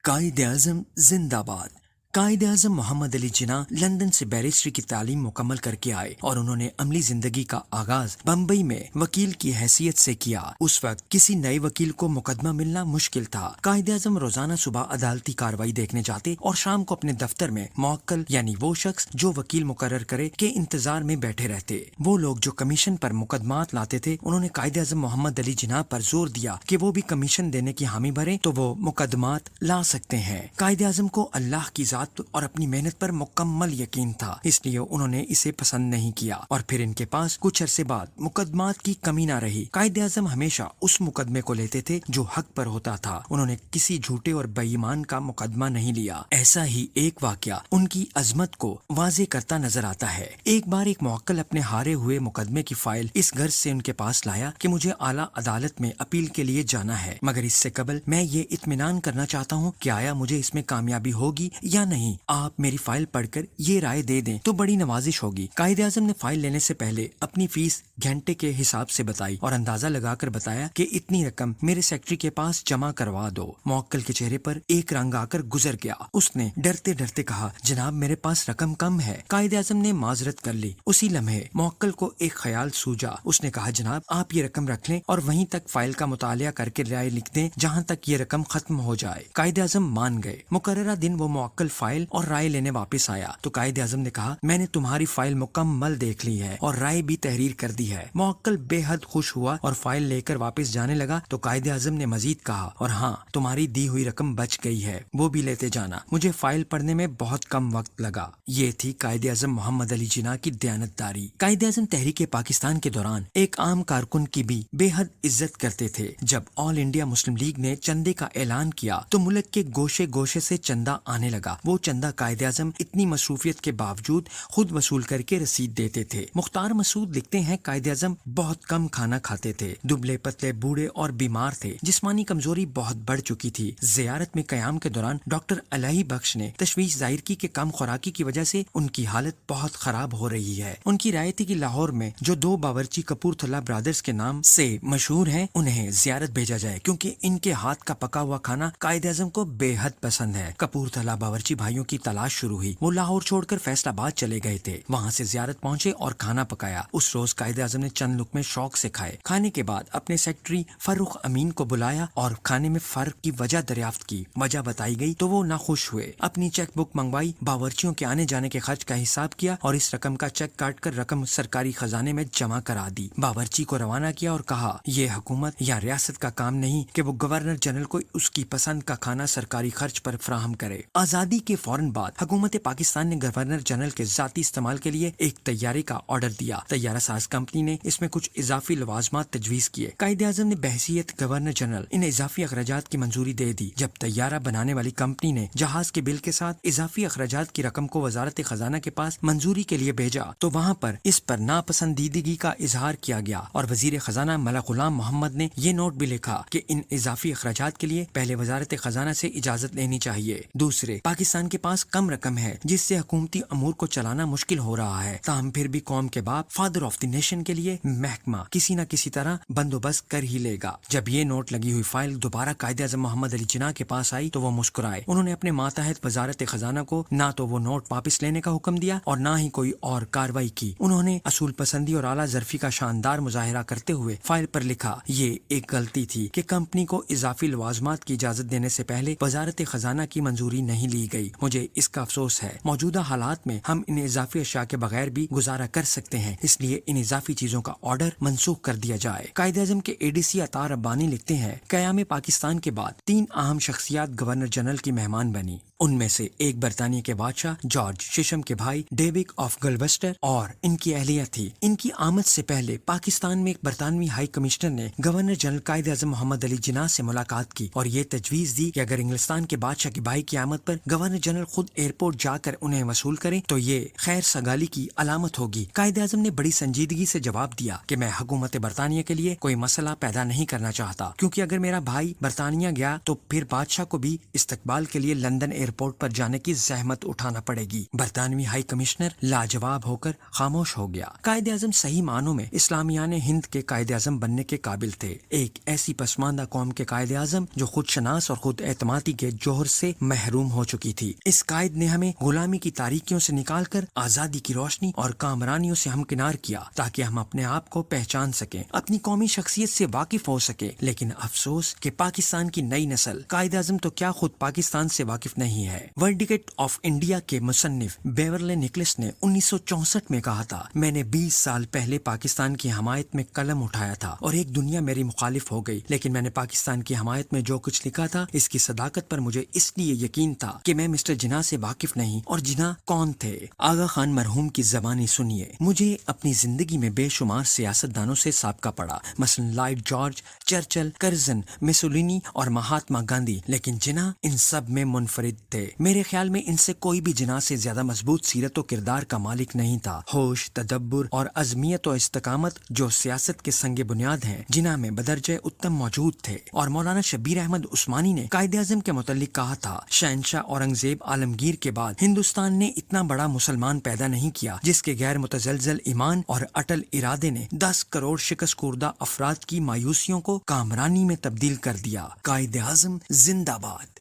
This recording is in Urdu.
قائد اعظم زندہ باد۔ قائد اعظم محمد علی جناح لندن سے بیرسٹری کی تعلیم مکمل کر کے آئے اور انہوں نے عملی زندگی کا آغاز بمبئی میں وکیل کی حیثیت سے کیا۔ اس وقت کسی نئے وکیل کو مقدمہ ملنا مشکل تھا۔ قائد اعظم روزانہ صبح عدالتی کارروائی دیکھنے جاتے اور شام کو اپنے دفتر میں موکل یعنی وہ شخص جو وکیل مقرر کرے کے انتظار میں بیٹھے رہتے۔ وہ لوگ جو کمیشن پر مقدمات لاتے تھے انہوں نے قائد اعظم محمد علی جناح پر زور دیا کہ وہ بھی کمیشن دینے کی حامی بھریں تو وہ مقدمات لا سکتے ہیں۔ قائد اعظم کو اللہ کی ذات اور اپنی محنت پر مکمل یقین تھا، اس لیے انہوں نے اسے پسند نہیں کیا اور پھر ان کے پاس کچھ عرصے بعد مقدمات کی کمی نہ رہی۔ قائد اعظم ہمیشہ اس مقدمے کو لیتے تھے جو حق پر ہوتا تھا، انہوں نے کسی جھوٹے اور بے ایمان کا مقدمہ نہیں لیا۔ ایسا ہی ایک واقعہ ان کی عظمت کو واضح کرتا نظر آتا ہے۔ ایک بار ایک موکل اپنے ہارے ہوئے مقدمے کی فائل اس غرض سے ان کے پاس لایا کہ مجھے اعلیٰ عدالت میں اپیل کے لیے جانا ہے، مگر اس سے قبل میں یہ اطمینان کرنا چاہتا ہوں کہ آیا مجھے اس میں کامیابی ہوگی یا نہیں، آپ میری فائل پڑھ کر یہ رائے دے دیں تو بڑی نوازش ہوگی۔ قائد اعظم نے فائل لینے سے پہلے اپنی فیس گھنٹے کے حساب سے بتائی اور اندازہ لگا کر بتایا کہ اتنی رقم میرے سیکرٹری کے پاس جمع کروا دو۔ موکل کے چہرے پر ایک رنگ آ کر گزر گیا، اس نے ڈرتے ڈرتے کہا جناب میرے پاس رقم کم ہے۔ قائد اعظم نے معذرت کر لی۔ اسی لمحے موکل کو ایک خیال سوجا، اس نے کہا جناب آپ یہ رقم رکھ لیں اور وہیں تک فائل کا مطالعہ کر کے رائے لکھ دیں جہاں تک یہ رقم ختم ہو جائے۔ قائد اعظم مان گئے۔ مقررہ دن وہ موکل فائل اور رائے لینے واپس آیا تو قائد اعظم نے کہا میں نے تمہاری فائل مکمل دیکھ لی ہے اور رائے بھی تحریر کر دی ہے۔ موکل بے حد خوش ہوا اور فائل لے کر واپس جانے لگا تو قائد اعظم نے مزید کہا اور ہاں تمہاری دی ہوئی رقم بچ گئی ہے، وہ بھی لیتے جانا، مجھے فائل پڑھنے میں بہت کم وقت لگا۔ یہ تھی قائد اعظم محمد علی جناح کی دیانتداری۔ قائد اعظم تحریک پاکستان کے دوران ایک عام کارکن کی بھی بے حد عزت کرتے تھے۔ جب آل انڈیا مسلم لیگ نے چندے کا اعلان کیا تو ملک کے گوشے گوشے سے چندہ آنے لگا۔ وہ چندہ قائد اعظم اتنی مصروفیت کے باوجود خود وصول کر کے رسید دیتے تھے۔ مختار مسعود لکھتے ہیں قائد اعظم بہت کم کھانا کھاتے تھے، دبلے پتلے بوڑھے اور بیمار تھے، جسمانی کمزوری بہت بڑھ چکی تھی۔ زیارت میں قیام کے دوران ڈاکٹر الہی بخش نے تشویش ظاہر کی کہ کم خوراکی کی وجہ سے ان کی حالت بہت خراب ہو رہی ہے۔ ان کی رائے تھی کہ لاہور میں جو دو باورچی کپورتھلا برادرز کے نام سے مشہور ہیں انہیں زیارت بھیجا جائے کیونکہ ان کے ہاتھ کا پکا ہوا کھانا قائد اعظم کو بے حد پسند ہے۔ کپورتھلا باورچی بھائیوں کی تلاش شروع ہوئی، وہ لاہور چھوڑ کر فیصل آباد چلے گئے تھے، وہاں سے زیارت پہنچے اور کھانا پکایا۔ اس روز قائد اعظم نے چند لقمے شوق سے کھائے۔ کھانے کے بعد اپنے سیکرٹری فرخ امین کو بلایا اور کھانے میں فرق کی وجہ دریافت کی۔ وجہ بتائی گئی تو وہ ناخوش ہوئے۔ اپنی چیک بک منگوائی، باورچیوں کے آنے جانے کے خرچ کا حساب کیا اور اس رقم کا چیک کاٹ کر رقم سرکاری خزانے میں جمع کرا دی۔ باورچی کو روانہ کیا اور کہا یہ حکومت یا ریاست کا کام نہیں کہ وہ گورنر جنرل کو اس کی پسند کا کھانا سرکاری خرچ پر فراہم کرے۔ آزادی کے فوراً بعد حکومت پاکستان نے گورنر جنرل کے ذاتی استعمال کے لیے ایک طیارے کا آرڈر دیا۔ طیارہ ساز کمپنی نے اس میں کچھ اضافی لوازمات تجویز کیے۔ قائد اعظم نے بحیثیت گورنر جنرل ان اضافی اخراجات کی منظوری دے دی۔ جب طیارہ بنانے والی کمپنی نے جہاز کے بل کے ساتھ اضافی اخراجات کی رقم کو وزارت خزانہ کے پاس منظوری کے لیے بھیجا تو وہاں پر اس پر ناپسندیدگی کا اظہار کیا گیا اور وزیر خزانہ ملک غلام محمد نے یہ نوٹ بھی لکھا کہ ان اضافی اخراجات کے لیے پہلے وزارت خزانہ سے اجازت لینی چاہیے۔ دوسرے، پاکستان کے پاس کم رقم ہے جس سے حکومتی امور کو چلانا مشکل ہو رہا ہے، تاہم پھر بھی قوم کے باپ فادر آف دی نیشن کے لیے محکمہ کسی نہ کسی طرح بندوبست کر ہی لے گا۔ جب یہ نوٹ لگی ہوئی فائل دوبارہ قائد اعظم محمد علی جناح کے پاس آئی تو وہ مسکرائے۔ انہوں نے اپنے ماتحت وزارت خزانہ کو نہ تو وہ نوٹ واپس لینے کا حکم دیا اور نہ ہی کوئی اور کارروائی کی۔ انہوں نے اصول پسندی اور اعلیٰ ظرفی کا شاندار مظاہرہ کرتے ہوئے فائل پر لکھا یہ ایک غلطی تھی کہ کمپنی کو اضافی لوازمات کی اجازت دینے سے پہلے وزارت خزانہ کی منظوری نہیں لی گئی، مجھے اس کا افسوس ہے۔ موجودہ حالات میں ہم ان اضافی اشیاء کے بغیر بھی گزارا کر سکتے ہیں، اس لیے ان اضافی چیزوں کا آرڈر منسوخ کر دیا جائے۔ قائد اعظم کے ADC عطا ربانی لکھتے ہیں قیام پاکستان کے بعد 3 اہم شخصیات گورنر جنرل کی مہمان بنی۔ ان میں سے ایک برطانیہ کے بادشاہ جارج ششم کے بھائی ڈیوک آف گلوسٹر اور ان کی اہلیہ تھی۔ ان کی آمد سے پہلے پاکستان میں ایک برطانوی ہائی کمشنر نے گورنر جنرل قائد اعظم محمد علی جناح سے ملاقات کی اور یہ تجویز دی کہ اگر انگلستان کے بادشاہ کے بھائی کی آمد پر گورنر گورنر جنرل خود ایئرپورٹ جا کر انہیں وصول کریں تو یہ خیر سگالی کی علامت ہوگی۔ قائد اعظم نے بڑی سنجیدگی سے جواب دیا کہ میں حکومت برطانیہ کے لیے کوئی مسئلہ پیدا نہیں کرنا چاہتا، کیونکہ اگر میرا بھائی برطانیہ گیا تو پھر بادشاہ کو بھی استقبال کے لیے لندن ایئرپورٹ پر جانے کی زحمت اٹھانا پڑے گی۔ برطانوی ہائی کمشنر لاجواب ہو کر خاموش ہو گیا۔ قائد اعظم صحیح معنوں میں اسلامیان ہند کے قائد اعظم بننے کے قابل تھے، ایک ایسی پسماندہ قوم کے قائد اعظم جو خود شناس اور خود اعتمادی کے جوہر سے محروم ہو چکی تھی۔ اس قائد نے ہمیں غلامی کی تاریکیوں سے نکال کر آزادی کی روشنی اور کامرانیوں سے ہمکنار کیا تاکہ ہم اپنے آپ کو پہچان سکیں، اپنی قومی شخصیت سے واقف ہو سکیں۔ لیکن افسوس کہ پاکستان کی نئی نسل قائد اعظم تو کیا خود پاکستان سے واقف نہیں ہے۔ ورڈکٹ آف انڈیا کے مصنف بیورلے نکلس نے 1964 میں کہا تھا، میں نے 20 سال پہلے پاکستان کی حمایت میں قلم اٹھایا تھا اور ایک دنیا میری مخالف ہو گئی، لیکن میں نے پاکستان کی حمایت میں جو کچھ لکھا تھا اس کی صداقت پر مجھے اس لیے یقین تھا کہ میں مسٹر جناح سے واقف نہیں۔ اور جناح کون تھے؟ آغا خان مرحوم کی زبانی سنیے۔ مجھے اپنی زندگی میں بے شمار سیاستدانوں سے سابقہ پڑا، مثلا لارڈ جارج، چرچل، کرزن، میسولینی اور مہاتما گاندھی، لیکن جناح ان سب میں منفرد تھے۔ میرے خیال میں ان سے کوئی بھی جناح سے زیادہ مضبوط سیرت و کردار کا مالک نہیں تھا۔ ہوش، تدبر اور عزمیت و استقامت جو سیاست کے سنگ بنیاد ہیں، جناح میں بدرجہ اتم موجود تھے۔ اور مولانا شبیر احمد عثمانی نے قائد اعظم کے متعلق کہا تھا، شہنشاہ اورنگزیب عالمگیر کے بعد ہندوستان نے اتنا بڑا مسلمان پیدا نہیں کیا جس کے غیر متزلزل ایمان اور اٹل ارادے نے 10 کروڑ شکست خوردہ افراد کی مایوسیوں کو کامرانی میں تبدیل کر دیا۔ قائد اعظم زندہ باد۔